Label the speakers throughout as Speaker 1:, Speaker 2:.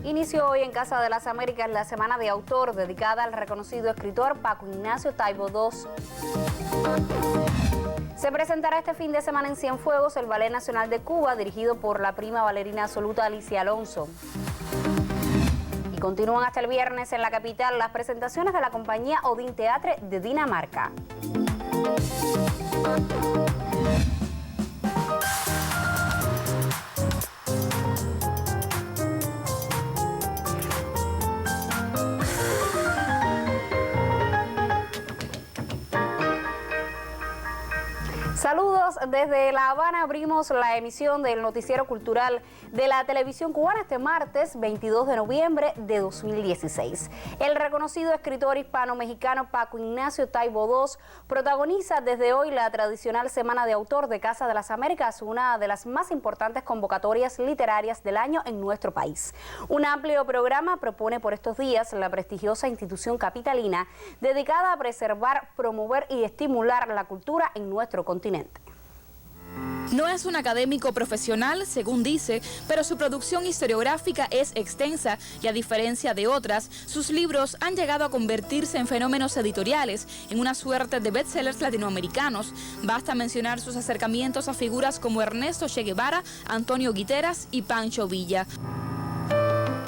Speaker 1: Inició hoy en Casa de las Américas la Semana de Autor, dedicada al reconocido escritor Paco Ignacio Taibo II. Se presentará este fin de semana en Cienfuegos el Ballet Nacional de Cuba, dirigido por la prima bailarina absoluta Alicia Alonso. Y continúan hasta el viernes en la capital las presentaciones de la compañía Odin Teatre de Dinamarca. Saludos desde La Habana, abrimos la emisión del noticiero cultural de la televisión cubana este martes 22 de noviembre de 2016. El reconocido escritor hispano-mexicano Paco Ignacio Taibo II protagoniza desde hoy la tradicional Semana de Autor de Casa de las Américas, una de las más importantes convocatorias literarias del año en nuestro país. Un amplio programa propone por estos días la prestigiosa institución capitalina dedicada a preservar, promover y estimular la cultura en nuestro continente.
Speaker 2: No es un académico profesional, según dice, pero su producción historiográfica es extensa y a diferencia de otras, sus libros han llegado a convertirse en fenómenos editoriales, en una suerte de bestsellers latinoamericanos. Basta mencionar sus acercamientos a figuras como Ernesto Che Guevara, Antonio Guiteras y Pancho Villa.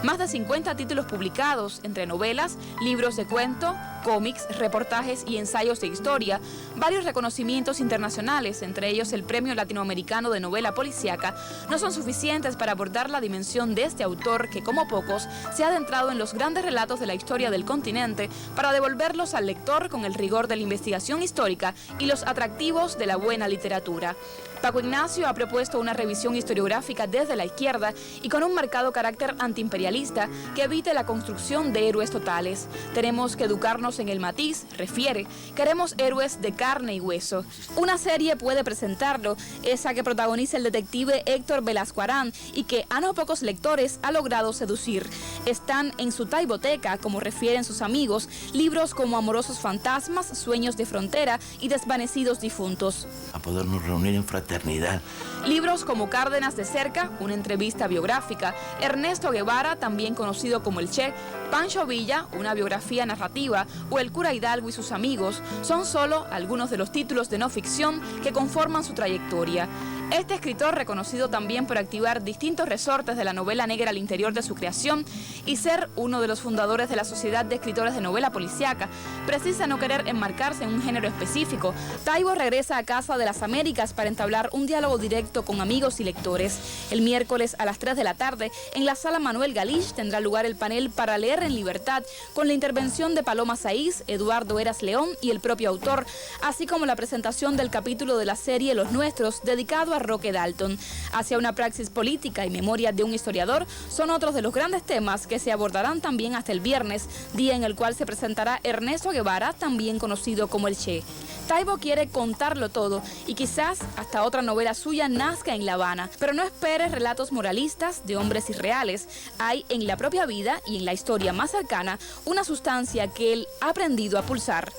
Speaker 2: Más de 50 títulos publicados, entre novelas, libros de cuento, cómics, reportajes y ensayos de historia, varios reconocimientos internacionales, entre ellos el Premio Latinoamericano de Novela Policíaca, no son suficientes para abordar la dimensión de este autor que, como pocos, se ha adentrado en los grandes relatos de la historia del continente para devolverlos al lector con el rigor de la investigación histórica y los atractivos de la buena literatura. Paco Ignacio ha propuesto una revisión historiográfica desde la izquierda y con un marcado carácter antiimperialista que evite la construcción de héroes totales. Tenemos que educarnos en el matiz, refiere, queremos héroes de carne y hueso. Una serie puede presentarlo, esa que protagoniza el detective Héctor Velasco Arán y que a no pocos lectores ha logrado seducir. Están en su taiboteca, como refieren sus amigos, libros como Amorosos Fantasmas, Sueños de Frontera y Desvanecidos Difuntos.
Speaker 3: A podernos reunir en fraternidad.
Speaker 2: Libros como Cárdenas de cerca, una entrevista biográfica, Ernesto Guevara, también conocido como el Che, Pancho Villa, una biografía narrativa, o El cura Hidalgo y sus amigos, son solo algunos de los títulos de no ficción que conforman su trayectoria. Este escritor, reconocido también por activar distintos resortes de la novela negra al interior de su creación y ser uno de los fundadores de la Sociedad de Escritores de Novela Policíaca, precisa no querer enmarcarse en un género específico. Taibo regresa a Casa de las Américas para entablar un diálogo directo con amigos y lectores. El miércoles a las 3 de la tarde, en la Sala Manuel Galich, tendrá lugar el panel Para leer en libertad, con la intervención de Paloma Saiz, Eduardo Eras León y el propio autor, así como la presentación del capítulo de la serie Los Nuestros, dedicado a Roque Dalton. Hacia una praxis política y memoria de un historiador son otros de los grandes temas que se abordarán también hasta el viernes, día en el cual se presentará Ernesto Guevara, también conocido como el Che. Taibo quiere contarlo todo y quizás hasta otra novela suya nazca en La Habana, pero no esperes relatos moralistas de hombres irreales. Hay en la propia vida y en la historia más cercana una sustancia que él ha aprendido a pulsar.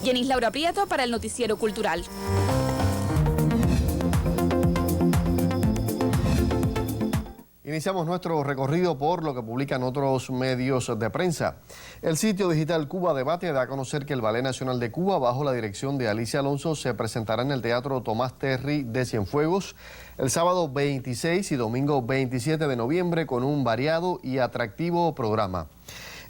Speaker 2: Yenis Laura Prieto para el Noticiero Cultural.
Speaker 4: Iniciamos nuestro recorrido por lo que publican otros medios de prensa. El sitio digital Cuba Debate da a conocer que el Ballet Nacional de Cuba, bajo la dirección de Alicia Alonso, se presentará en el Teatro Tomás Terry de Cienfuegos el sábado 26 y domingo 27 de noviembre con un variado y atractivo programa.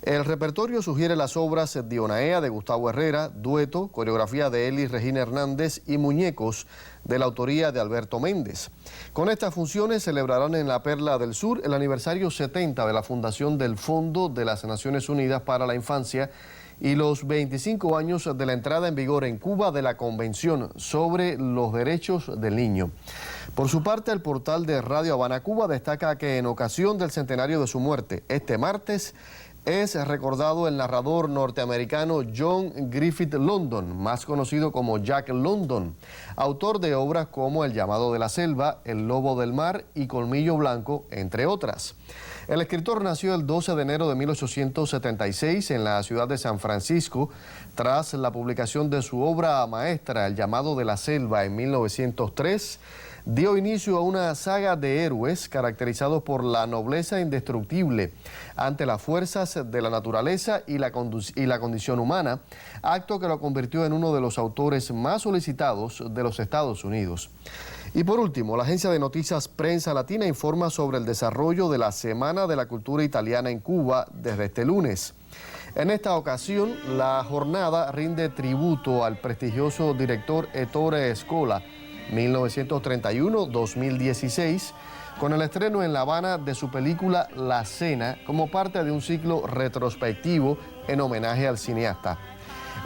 Speaker 4: El repertorio sugiere las obras Dionaea de Gustavo Herrera, Dueto, coreografía de Eli Regina Hernández y Muñecos, de la autoría de Alberto Méndez. Con estas funciones celebrarán en la Perla del Sur el aniversario 70 de la fundación del Fondo de las Naciones Unidas para la Infancia y los 25 años de la entrada en vigor en Cuba de la Convención sobre los Derechos del Niño. Por su parte, el portal de Radio Habana Cuba destaca que en ocasión del centenario de su muerte, este martes, es recordado el narrador norteamericano John Griffith London, más conocido como Jack London, autor de obras como El llamado de la selva, El lobo del mar y Colmillo blanco, entre otras. El escritor nació el 12 de enero de 1876 en la ciudad de San Francisco, tras la publicación de su obra maestra, El llamado de la selva, en 1903. dio inicio a una saga de héroes caracterizados por la nobleza indestructible ante las fuerzas de la naturaleza y la condición humana, acto que lo convirtió en uno de los autores más solicitados de los Estados Unidos. Y por último, la agencia de noticias Prensa Latina informa sobre el desarrollo de la Semana de la Cultura Italiana en Cuba desde este lunes. En esta ocasión, la jornada rinde tributo al prestigioso director Ettore Scola, 1931-2016, con el estreno en La Habana de su película La Cena, como parte de un ciclo retrospectivo en homenaje al cineasta.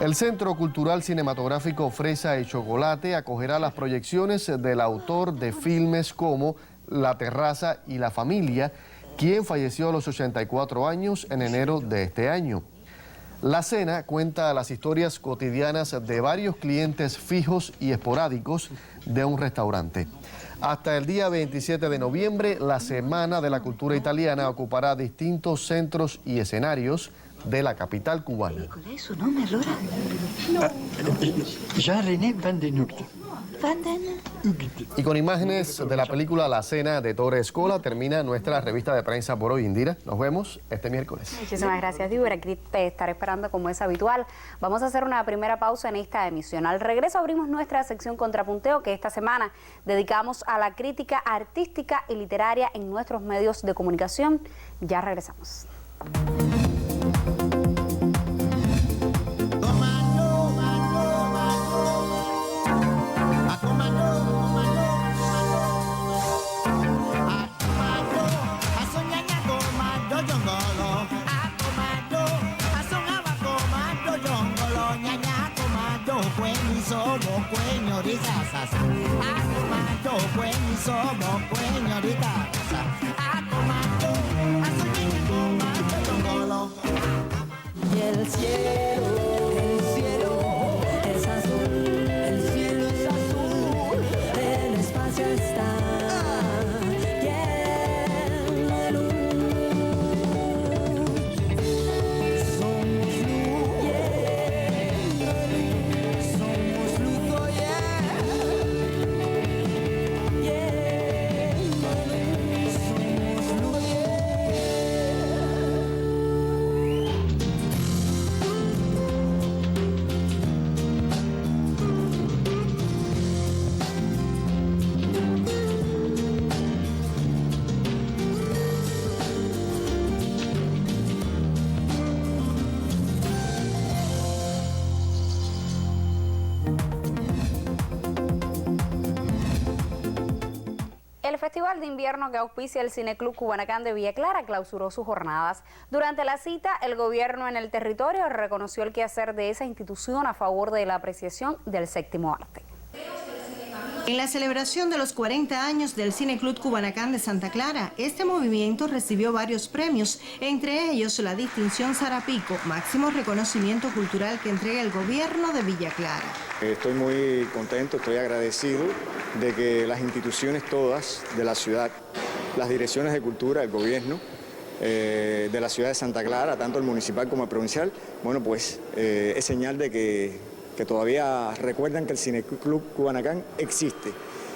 Speaker 4: El Centro Cultural Cinematográfico Fresa y Chocolate acogerá las proyecciones del autor de filmes como La Terraza y La Familia, quien falleció a los 84 años en enero de este año. La Cena cuenta las historias cotidianas de varios clientes fijos y esporádicos de un restaurante. Hasta el día 27 de noviembre, la Semana de la Cultura Italiana ocupará distintos centros y escenarios de la capital cubana.
Speaker 5: ¿Cuál es su nombre, Laura? Jean-René Van den Hurten.
Speaker 4: Y con imágenes de la película La Cena de Ettore Scola termina nuestra revista de prensa por hoy. Indira, nos vemos este miércoles.
Speaker 1: Muchísimas gracias, Diver. Aquí te estaré esperando como es habitual. Vamos a hacer una primera pausa en esta emisión. Al regreso abrimos nuestra sección Contrapunteo, que esta semana dedicamos a la crítica artística y literaria en nuestros medios de comunicación. Ya regresamos.
Speaker 6: Y el cielo es azul, el cielo es azul, el espacio está lleno de luz. Somos luz, somos luz,
Speaker 1: El Festival de Invierno que auspicia el Cineclub Cubanacán de Villa Clara clausuró sus jornadas. Durante la cita, el gobierno en el territorio reconoció el quehacer de esa institución a favor de la apreciación del séptimo arte.
Speaker 7: En la celebración de los 40 años del Cineclub Cubanacán de Santa Clara, este movimiento recibió varios premios, entre ellos la distinción Sarapico, máximo reconocimiento cultural que entrega el gobierno de Villa Clara.
Speaker 8: Estoy muy contento, estoy agradecido de que las instituciones todas de la ciudad, las direcciones de cultura, el gobierno de la ciudad de Santa Clara, tanto el municipal como el provincial, bueno, pues es señal de que todavía recuerdan que el Cineclub Cubanacán existe.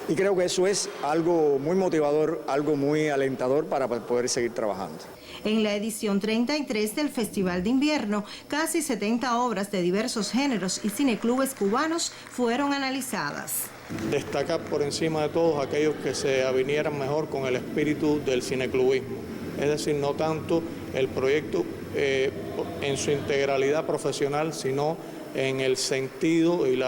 Speaker 8: Y creo que eso es algo muy motivador, algo muy alentador para poder seguir trabajando.
Speaker 7: En la edición 33 del Festival de Invierno, casi 70 obras de diversos géneros y cineclubes cubanos fueron analizadas.
Speaker 9: Destaca por encima de todos aquellos que se avinieran mejor con el espíritu del cineclubismo. Es decir, no tanto el proyecto en su integralidad profesional, sino en el sentido y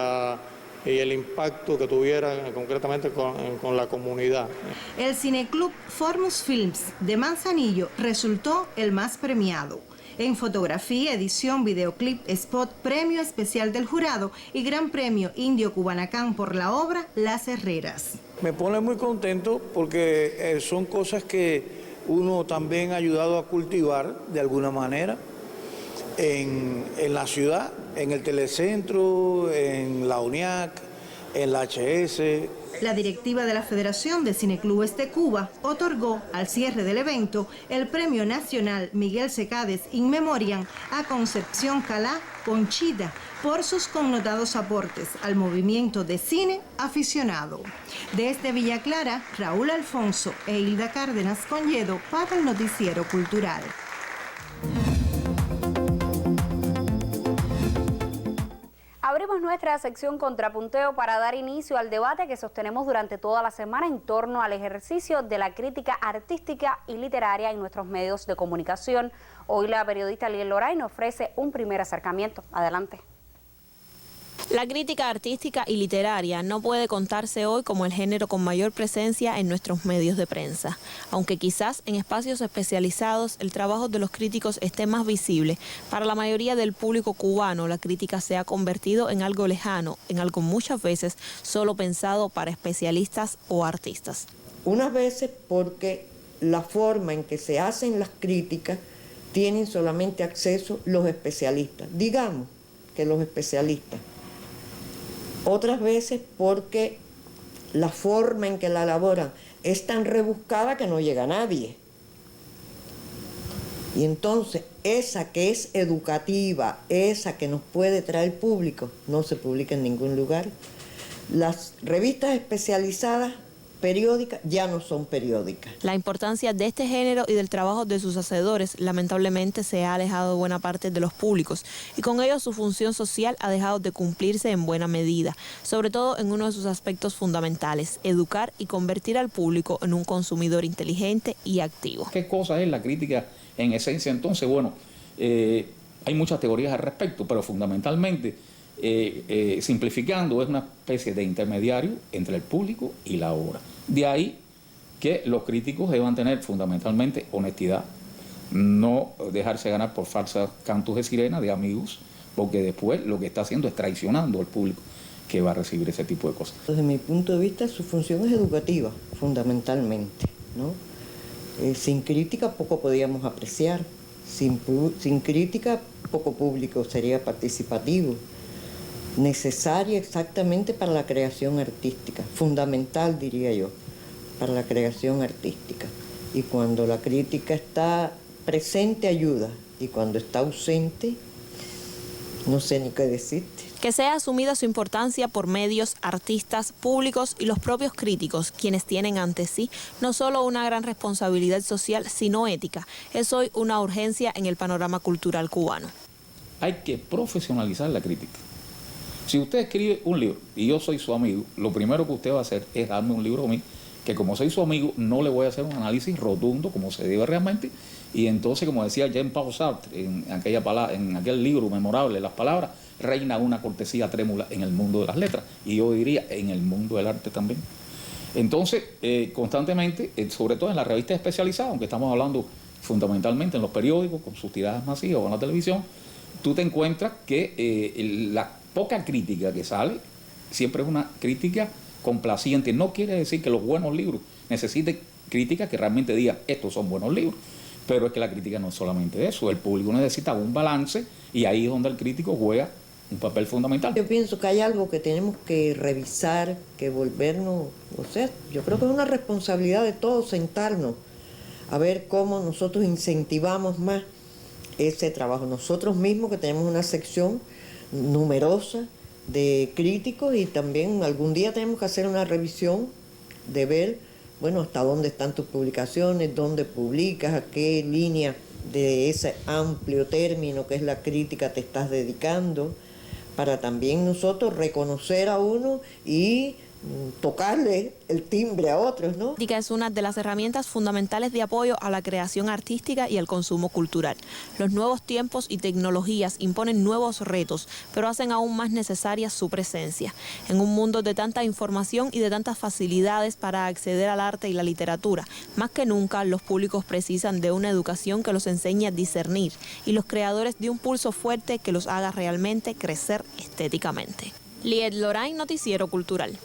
Speaker 9: el impacto que tuviera concretamente con la comunidad.
Speaker 7: El Cineclub Formus Films de Manzanillo resultó el más premiado. En fotografía, edición, videoclip, spot, premio especial del jurado y gran premio Indio Cubanacán por la obra Las Herreras.
Speaker 10: Me pone muy contento porque son cosas que uno también ha ayudado a cultivar de alguna manera en la ciudad, en el Telecentro, en la UNIAC, en la HS,
Speaker 7: La directiva de la Federación de Cineclubes de Cuba otorgó al cierre del evento el Premio Nacional Miguel Secades In Memoriam a Concepción Calá Conchita por sus connotados aportes al movimiento de cine aficionado. Desde Villa Clara, Raúl Alfonso e Hilda Cárdenas Conyedo para el Noticiero Cultural.
Speaker 1: Abrimos nuestra sección Contrapunteo para dar inicio al debate que sostenemos durante toda la semana en torno al ejercicio de la crítica artística y literaria en nuestros medios de comunicación. Hoy la periodista Liet Loray nos ofrece un primer acercamiento. Adelante.
Speaker 11: La crítica artística y literaria no puede contarse hoy como el género con mayor presencia en nuestros medios de prensa, aunque quizás en espacios especializados el trabajo de los críticos esté más visible. Para la mayoría del público cubano, la crítica se ha convertido en algo lejano, en algo muchas veces solo pensado para especialistas o artistas.
Speaker 12: Unas veces porque la forma en que se hacen las críticas tienen solamente acceso los especialistas, digamos que los especialistas. Otras veces porque la forma en que la elaboran es tan rebuscada que no llega a nadie. Y entonces esa que es educativa, esa que nos puede traer público, no se publica en ningún lugar. Las revistas especializadas periódicas ya no son periódicas.
Speaker 11: La importancia de este género y del trabajo de sus hacedores lamentablemente se ha alejado de buena parte de los públicos y con ello su función social ha dejado de cumplirse en buena medida, sobre todo en uno de sus aspectos fundamentales, educar y convertir al público en un consumidor inteligente y activo.
Speaker 13: ¿Qué cosa es la crítica en esencia? Entonces, bueno, hay muchas teorías al respecto, pero fundamentalmente simplificando, es una especie de intermediario entre el público y la obra. De ahí que los críticos deban tener fundamentalmente honestidad, no dejarse ganar por falsas cantos de sirena de amigos, porque después lo que está haciendo es traicionando al público que va a recibir ese tipo de cosas.
Speaker 12: Desde mi punto de vista, su función es educativa, fundamentalmente, ¿no? Sin crítica poco podíamos apreciar, sin crítica poco público sería participativo. Necesaria exactamente para la creación artística, fundamental diría yo, para la creación artística. Y cuando la crítica está presente ayuda, y cuando está ausente, no sé ni qué decirte.
Speaker 11: Que sea asumida su importancia por medios, artistas, públicos y los propios críticos, quienes tienen ante sí no solo una gran responsabilidad social, sino ética, es hoy una urgencia en el panorama cultural cubano.
Speaker 13: Hay que profesionalizar la crítica. Si usted escribe un libro y yo soy su amigo, lo primero que usted va a hacer es darme un libro a mí, que como soy su amigo no le voy a hacer un análisis rotundo como se debe realmente, y entonces, como decía Jean-Paul Sartre en aquel libro memorable, Las palabras, reina una cortesía trémula en el mundo de las letras, y yo diría en el mundo del arte también. Entonces, constantemente, sobre todo en las revistas especializadas, aunque estamos hablando fundamentalmente en los periódicos, con sus tiradas masivas o en la televisión, tú te encuentras que la poca crítica que sale siempre es una crítica complaciente. No quiere decir que los buenos libros necesiten crítica que realmente diga estos son buenos libros, pero es que la crítica no es solamente eso, el público necesita un balance y ahí es donde el crítico juega un papel fundamental.
Speaker 12: Yo pienso que hay algo que tenemos que revisar, que volvernos, o sea, yo creo que es una responsabilidad de todos sentarnos a ver cómo nosotros incentivamos más ese trabajo. Nosotros mismos que tenemos una sección numerosa de críticos y también algún día tenemos que hacer una revisión de ver, bueno, hasta dónde están tus publicaciones, dónde publicas, a qué línea de ese amplio término que es la crítica te estás dedicando, para también nosotros reconocer a uno y tocarle el timbre a otros, ¿no?
Speaker 11: La crítica es una de las herramientas fundamentales de apoyo a la creación artística y al consumo cultural. Los nuevos tiempos y tecnologías imponen nuevos retos, pero hacen aún más necesaria su presencia. En un mundo de tanta información y de tantas facilidades para acceder al arte y la literatura, más que nunca los públicos precisan de una educación que los enseñe a discernir y los creadores de un pulso fuerte que los haga realmente crecer estéticamente. Liet Loray, Noticiero Cultural.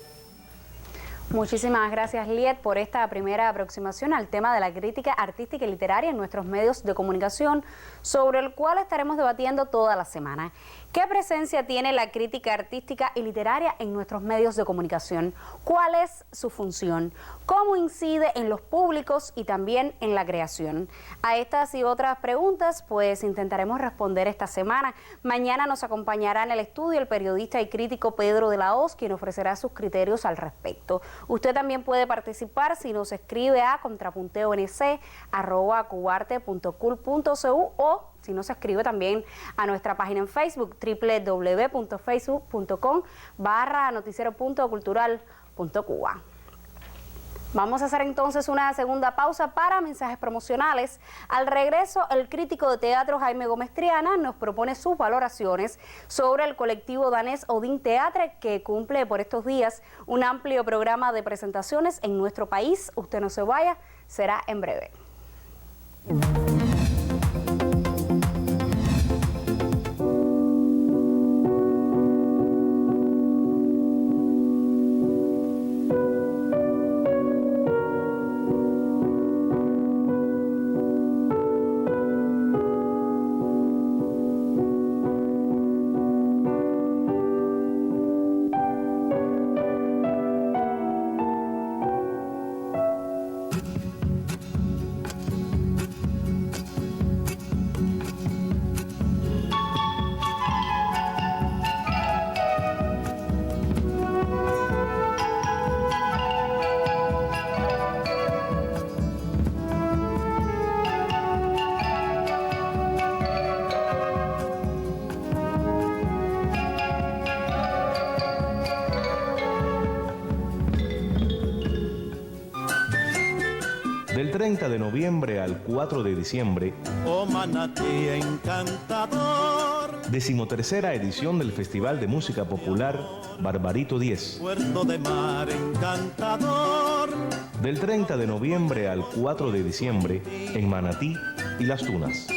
Speaker 1: Muchísimas gracias, Liet, por esta primera aproximación al tema de la crítica artística y literaria en nuestros medios de comunicación, sobre el cual estaremos debatiendo toda la semana. ¿Qué presencia tiene la crítica artística y literaria en nuestros medios de comunicación? ¿Cuál es su función? ¿Cómo incide en los públicos y también en la creación? A estas y otras preguntas, pues intentaremos responder esta semana. Mañana nos acompañará en el estudio el periodista y crítico Pedro de la Hoz, quien ofrecerá sus criterios al respecto. Usted también puede participar si nos escribe a contrapunteonc@cubarte.cul.cu o si nos escribe también a nuestra página en Facebook, www.facebook.com/noticiero.cultural.cuba. Vamos a hacer entonces una segunda pausa para mensajes promocionales. Al regreso, el crítico de teatro Jaime Gómez Triana nos propone sus valoraciones sobre el colectivo danés Odin Teatre, que cumple por estos días un amplio programa de presentaciones en nuestro país. Usted no se vaya, será en breve.
Speaker 14: Del 30 de noviembre al 4 de diciembre,
Speaker 15: oh manatí encantador,
Speaker 14: 13ª edición del Festival de Música Popular Barbarito 10.
Speaker 15: puerto de mar encantador,
Speaker 14: Del 30 de noviembre al 4 de diciembre, en Manatí y Las Tunas.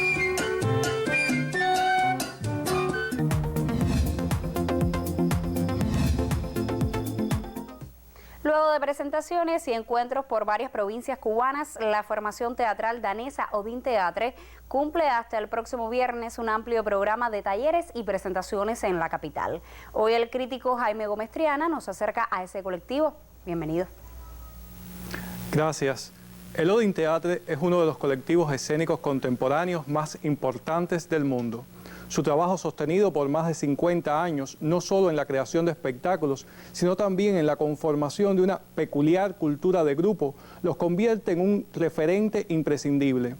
Speaker 1: Luego de presentaciones y encuentros por varias provincias cubanas, la formación teatral danesa Odin Teatre cumple hasta el próximo viernes un amplio programa de talleres y presentaciones en la capital. Hoy el crítico Jaime Gómez Triana nos acerca a ese colectivo. Bienvenido.
Speaker 9: Gracias. El Odin Teatre es uno de los colectivos escénicos contemporáneos más importantes del mundo. Su trabajo sostenido por más de 50 años, no solo en la creación de espectáculos, sino también en la conformación de una peculiar cultura de grupo, los convierte en un referente imprescindible.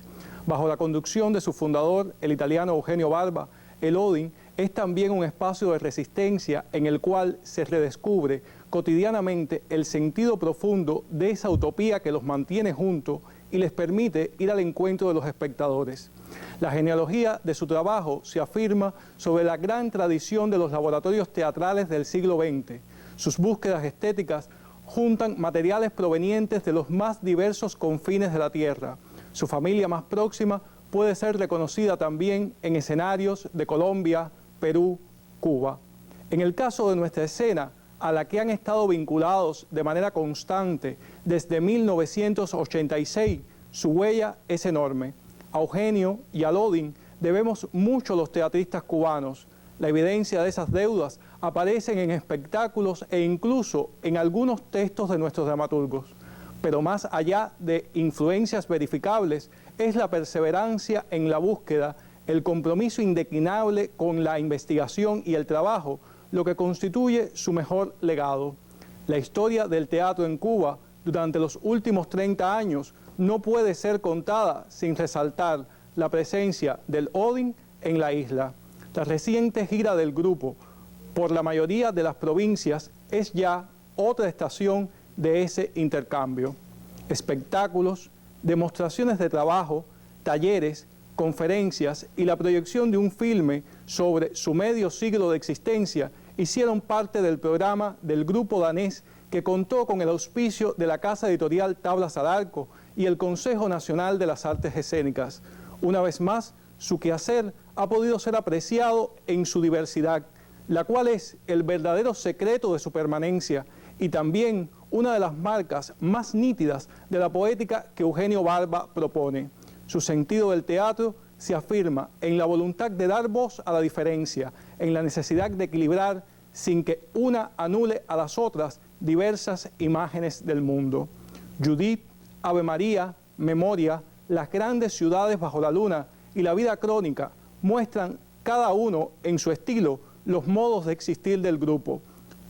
Speaker 9: Bajo la conducción de su fundador, el italiano Eugenio Barba, el Odin es también un espacio de resistencia en el cual se redescubre cotidianamente el sentido profundo de esa utopía que los mantiene juntos y les permite ir al encuentro de los espectadores. La genealogía de su trabajo se afirma sobre la gran tradición de los laboratorios teatrales del siglo XX. Sus búsquedas estéticas juntan materiales provenientes de los más diversos confines de la tierra. Su familia más próxima puede ser reconocida también en escenarios de Colombia, Perú, Cuba. En el caso de nuestra escena, a la que han estado vinculados de manera constante desde 1986, su huella es enorme. A Eugenio y al Odin debemos mucho los teatristas cubanos. La evidencia de esas deudas aparecen en espectáculos e incluso en algunos textos de nuestros dramaturgos. Pero más allá de influencias verificables, es la perseverancia en la búsqueda, el compromiso indeclinable con la investigación y el trabajo, lo que constituye su mejor legado. La historia del teatro en Cuba durante los últimos 30 años no puede ser contada sin resaltar la presencia del Odin en la isla. La reciente gira del grupo por la mayoría de las provincias es ya otra estación de ese intercambio. Espectáculos, demostraciones de trabajo, talleres, conferencias y la proyección de un filme sobre su medio siglo de existencia hicieron parte del programa del grupo danés que contó con el auspicio de la casa editorial Tablas al Arco y el Consejo Nacional de las Artes Escénicas. Una vez más, su quehacer ha podido ser apreciado en su diversidad, la cual es el verdadero secreto de su permanencia y también una de las marcas más nítidas de la poética que Eugenio Barba propone. Su sentido del teatro
Speaker 16: se afirma en la voluntad de dar voz a la diferencia, en la necesidad de equilibrar sin que una anule a las otras diversas imágenes del mundo. Judith, Ave María, Memoria, Las grandes ciudades bajo la luna y La vida crónica muestran cada uno en su estilo los modos de existir del grupo.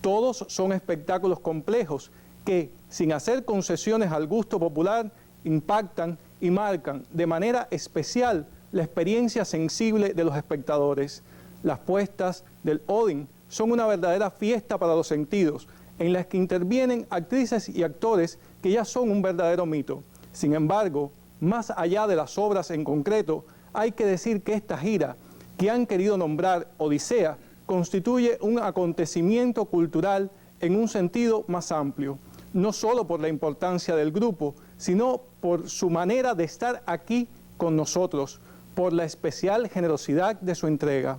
Speaker 16: Todos son espectáculos complejos que, sin hacer concesiones al gusto popular, impactan y marcan de manera especial la experiencia sensible de los espectadores. Las puestas del Odin son una verdadera fiesta para los sentidos, en las que intervienen actrices y actores que ya son un verdadero mito. Sin embargo, más allá de las obras en concreto, hay que decir que esta gira, que han querido nombrar Odisea, constituye un acontecimiento cultural en un sentido más amplio, no solo por la importancia del grupo, sino por su manera de estar aquí con nosotros, por la especial generosidad de su entrega.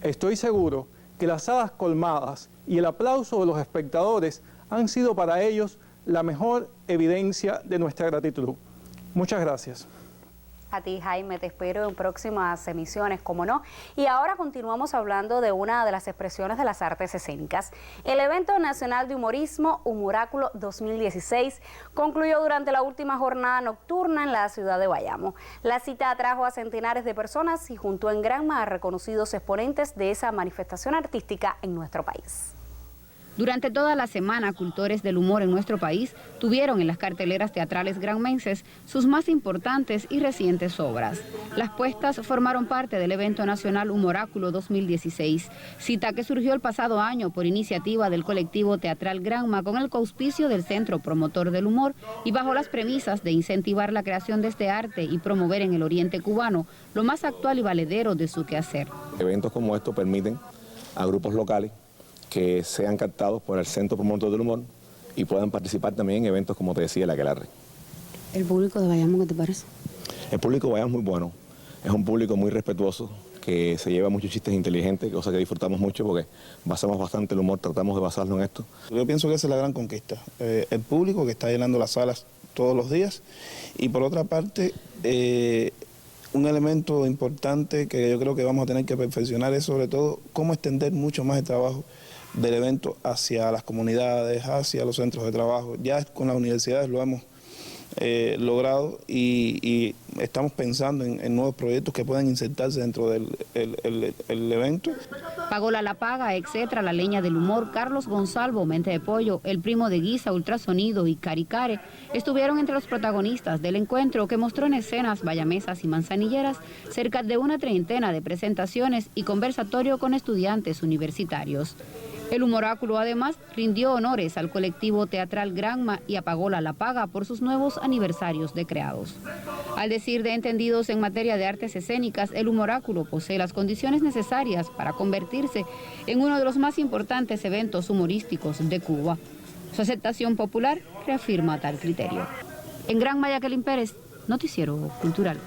Speaker 16: Estoy seguro que las salas colmadas y el aplauso de los espectadores han sido para ellos la mejor evidencia de nuestra gratitud. Muchas gracias.
Speaker 1: A ti, Jaime, te espero en próximas emisiones, como no. Y ahora continuamos hablando de una de las expresiones de las artes escénicas. El evento nacional de humorismo, Humoráculo 2016, concluyó durante la última jornada nocturna en la ciudad de Bayamo. La cita atrajo a centenares de personas y juntó en Granma a reconocidos exponentes de esa manifestación artística en nuestro país.
Speaker 17: Durante toda la semana, cultores del humor en nuestro país tuvieron en las carteleras teatrales granmenses sus más importantes y recientes obras. Las puestas formaron parte del evento nacional Humoráculo 2016, cita que surgió el pasado año por iniciativa del colectivo teatral Granma con el coauspicio del Centro Promotor del Humor y bajo las premisas de incentivar la creación de este arte y promover en el oriente cubano lo más actual y valedero de su quehacer.
Speaker 18: Eventos como estos permiten a grupos locales que sean captados por el Centro Promotor del Humor y puedan participar también en eventos como te decía, el Aquelarre.
Speaker 17: ¿El público de Bayamo qué te parece?
Speaker 18: El público de Bayamo es muy bueno, es un público muy respetuoso, que se lleva muchos chistes inteligentes, cosa que disfrutamos mucho porque basamos bastante el humor, tratamos de basarlo en esto.
Speaker 19: Yo pienso que esa es la gran conquista, el público que está llenando las salas todos los días y por otra parte un elemento importante que yo creo que vamos a tener que perfeccionar es sobre todo cómo extender mucho más el trabajo del evento hacia las comunidades, hacia los centros de trabajo. Ya con las universidades lo hemos logrado y estamos pensando en nuevos proyectos que puedan insertarse dentro del evento.
Speaker 17: Pagola La Paga, etcétera, La Leña del Humor, Carlos Gonzalvo, Mente de Pollo, El Primo de Guisa, Ultrasonido y Caricare estuvieron entre los protagonistas del encuentro que mostró en escenas bayamesas y manzanilleras cerca de una treintena de presentaciones y conversatorio con estudiantes universitarios. El Humoráculo además rindió honores al colectivo teatral Granma y a Pagola La Paga por sus nuevos aniversarios de creados. Al decir de entendidos en materia de artes escénicas, el Humoráculo posee las condiciones necesarias para convertirse en uno de los más importantes eventos humorísticos de Cuba. Su aceptación popular reafirma tal criterio. En Granma, Jacqueline Pérez, Noticiero Cultural.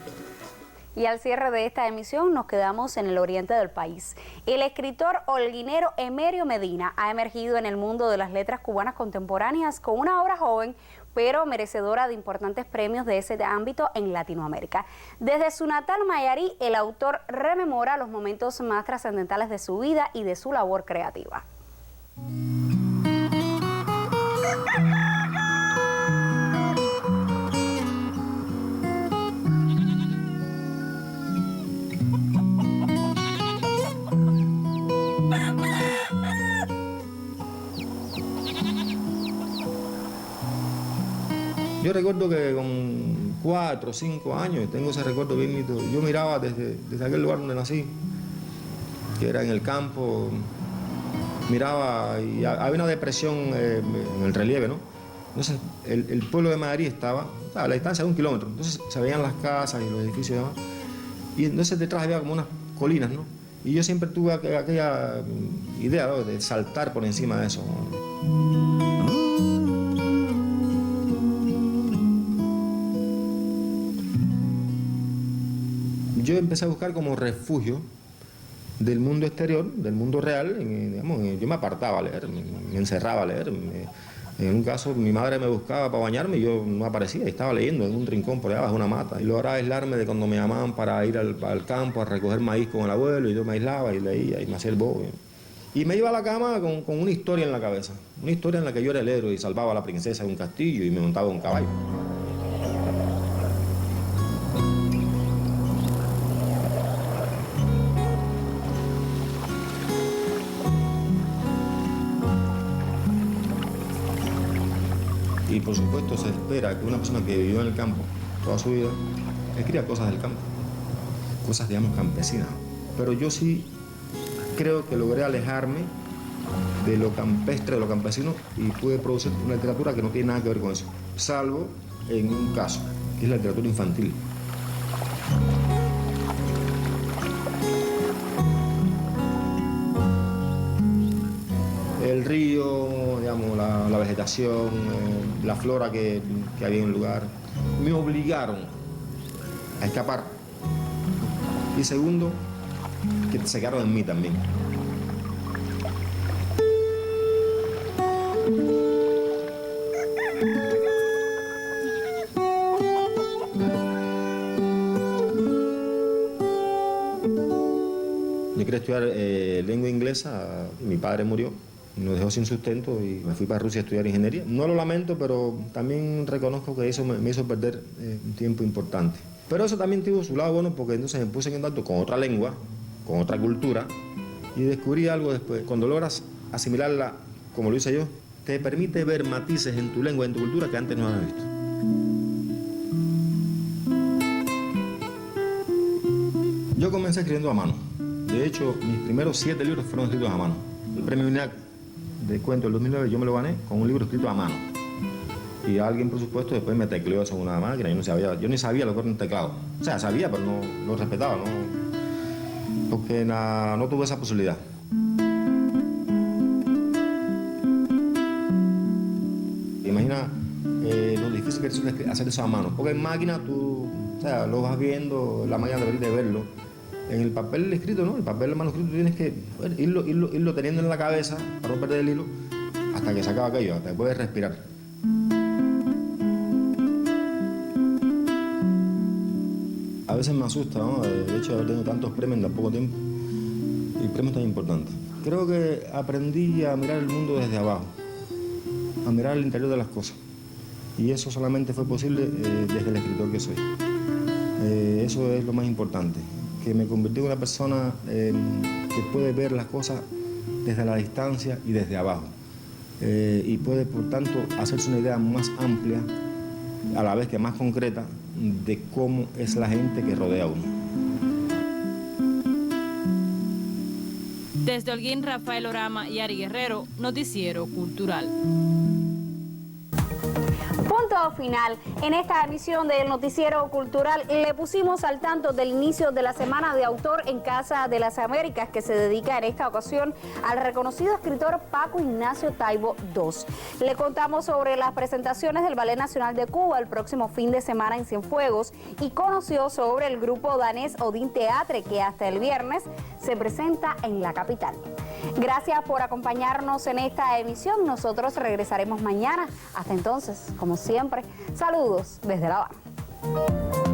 Speaker 1: Y al cierre de esta emisión nos quedamos en el oriente del país. El escritor holguinero Emerio Medina ha emergido en el mundo de las letras cubanas contemporáneas con una obra joven, pero merecedora de importantes premios de ese ámbito en Latinoamérica. Desde su natal Mayarí, el autor rememora los momentos más trascendentales de su vida y de su labor creativa.
Speaker 20: Yo recuerdo que con 4 o 5 años, tengo ese recuerdo bien nítido, yo miraba desde aquel lugar donde nací, que era en el campo, miraba y había una depresión en el relieve, ¿no? Entonces el pueblo de Madrid estaba a la distancia de 1 kilómetro, entonces se veían las casas y los edificios y demás, y entonces detrás había como unas colinas, ¿no? Y yo siempre tuve aquella idea, ¿no?, de saltar por encima de eso. Yo empecé a buscar como refugio del mundo exterior, del mundo real. Digamos, yo me apartaba a leer, me encerraba a leer, En un caso, mi madre me buscaba para bañarme y yo no aparecía, estaba leyendo en un rincón por allá bajo una mata. Y lograba aislarme de cuando me llamaban para ir al campo a recoger maíz con el abuelo, y yo me aislaba y leía y me hacía el bobo. Y me iba a la cama con una historia en la cabeza, una historia en la que yo era el héroe y salvaba a la princesa de un castillo y me montaba en un caballo. Y por supuesto se espera que una persona que vivió en el campo toda su vida escriba cosas del campo, cosas, digamos, campesinas. Pero yo sí creo que logré alejarme de lo campestre, de lo campesino, y pude producir una literatura que no tiene nada que ver con eso, salvo en un caso, que es la literatura infantil. El río, digamos, la vegetación, la flora que había en el lugar, me obligaron a escapar. Y segundo, que se quedaron en mí también. Yo quería estudiar lengua inglesa, mi padre murió, nos dejó sin sustento y me fui para Rusia a estudiar ingeniería. No lo lamento, pero también reconozco que eso me hizo perder un tiempo importante. Pero eso también tuvo su lado bueno, porque entonces me puse en contacto con otra lengua, con otra cultura, y descubrí algo después. Cuando logras asimilarla, como lo hice yo, te permite ver matices en tu lengua, en tu cultura, que antes no habías visto. Yo comencé escribiendo a mano. De hecho, mis primeros 7 libros fueron escritos a mano. El premio UNIAC de cuento del 2009 yo me lo gané con un libro escrito a mano. Y alguien, por supuesto, después me tecleó eso en una máquina. Yo ni sabía lo que era un teclado. O sea, sabía, pero no lo respetaba, ¿no? Porque no tuve esa posibilidad. Imagina lo difícil que es hacer eso a mano. Porque en máquina tú, o sea, lo vas viendo, la máquina debería de verlo. En el papel escrito, ¿no? El papel manuscrito tienes que irlo teniendo en la cabeza para no perder el hilo hasta que se acaba aquello, hasta que puedes respirar. A veces me asusta, ¿no? El hecho de haber tenido tantos premios en tan poco tiempo y premios tan importantes. Creo que aprendí a mirar el mundo desde abajo, a mirar el interior de las cosas. Y eso solamente fue posible desde el escritor que soy. Eso es lo más importante, que me convertí en una persona que puede ver las cosas desde la distancia y desde abajo. Y puede, por tanto, hacerse una idea más amplia, a la vez que más concreta, de cómo es la gente que rodea a uno.
Speaker 11: Desde Holguín, Rafael Orama y Ari Guerrero, Noticiero Cultural.
Speaker 1: Punto final en esta emisión del Noticiero Cultural. Le pusimos al tanto del inicio de la Semana de Autor en Casa de las Américas, que se dedica en esta ocasión al reconocido escritor Paco Ignacio Taibo II. Le contamos sobre las presentaciones del Ballet Nacional de Cuba el próximo fin de semana en Cienfuegos y conoció sobre el grupo danés Odin Teatre, que hasta el viernes se presenta en la capital. Gracias por acompañarnos en esta emisión. Nosotros regresaremos mañana. Hasta entonces, como siempre, saludos desde La Habana.